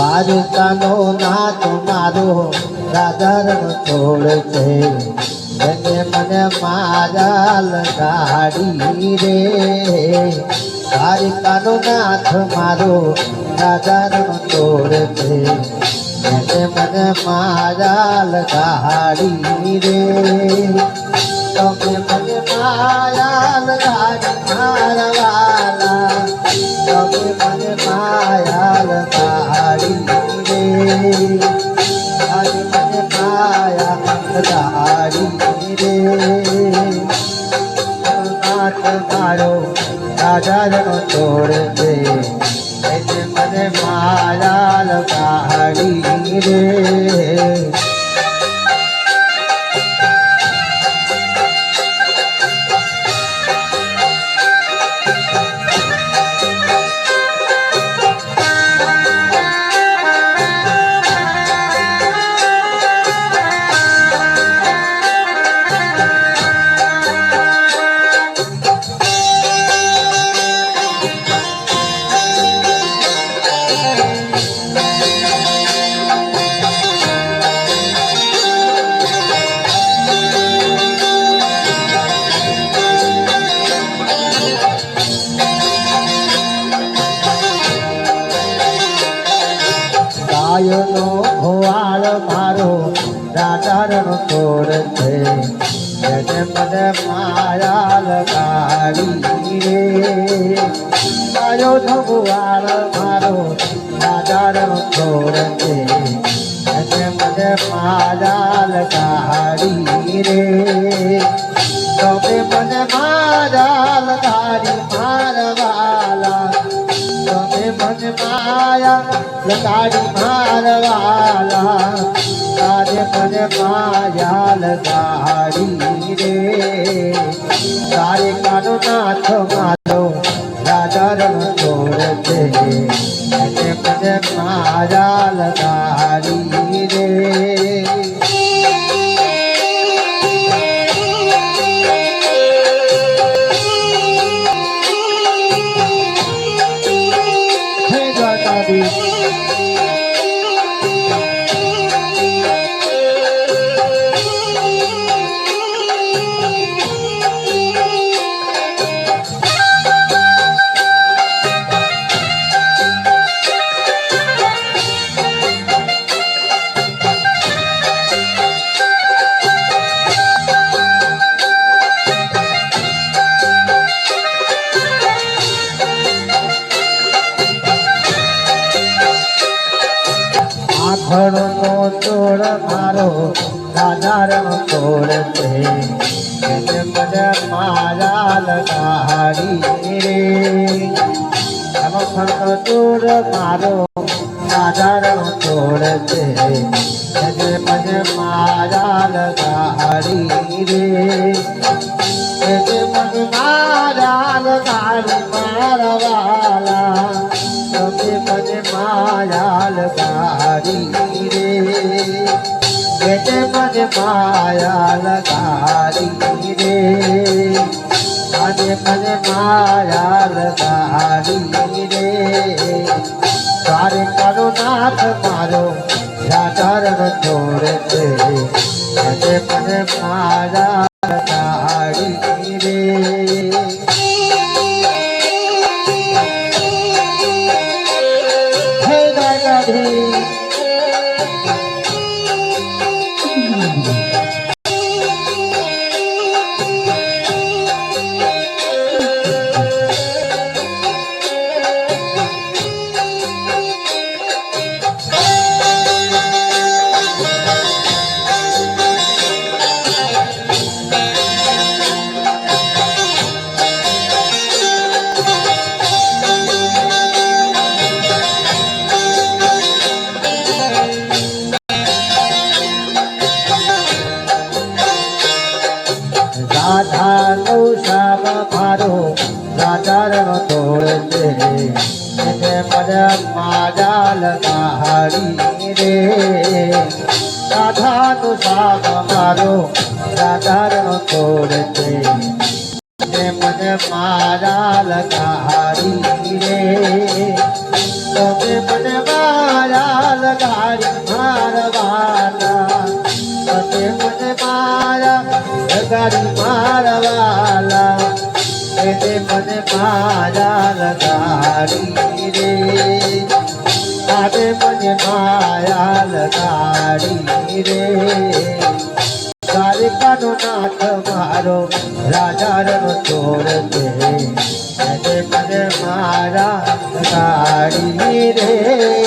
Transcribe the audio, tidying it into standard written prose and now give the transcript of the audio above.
દ્વારકાનો નાથ મારો રાધારણ છોડ છે એને મને મારા લગાડી રે દ્વારકાનો નાથ મારો રાધારણ છોડ છે એને મને મારા લગાડી રે તમે મને માયા લગાડી મારા વાલા તમે મને માયા લગાડી રે આજે મને માયા લગાડી રે નાથ મારો રાધાનો છોડ છે એને મને માયા લગાડી રે ગાયનો ભોવાળ મારો રાધારણો છોડ છે એને મને માયા લગાડી રે ગાયોનો ભોવાળ મારો રાધારણો છોડ છે એને મને માયા લગાડી રે તમે મને માયા લગાડી મારા વાલા તમે મને માયા લગાડી મારવાલા તારે મને માયા લગાડી રે તારે કાનો નાથ મારો રાધારણ છોડ છે એને મને માયા લગાડી રે આખણનો છોડ મારો રાધારણો છોડ છે એને મને માયા લગાડી રે આખણનો છોડ મારો રાધારણો છોડ છે એને મને માયા લગાડી રે એને મને માયા લગાડી મારા વાલા તમે મને માયા લગાડી રે એને મને માયા લગાડી રે આજે મને માયા લગાડી રે તારે કાનો નાથ મારો રાધારણ છોડ છે આજે મને માયા લગાડી રે રાધાનો શ્યામ મારો રાધારણો છોડ છે એને મને માયા લગાડી રે રાધાનો શ્યામ મારો રાધારણો છોડ છે એને મને માયા લગાડી રે તમે મને માયા લગાડી મારવાલા મને મને માયા લગાડી મારવાલા એને મને માયા લગાડી રે આને મને માયા લગાડી રે દ્વારિકાનો નાથ મારો રાજા રણ છોડ છે એને મને મારા લગાડી રે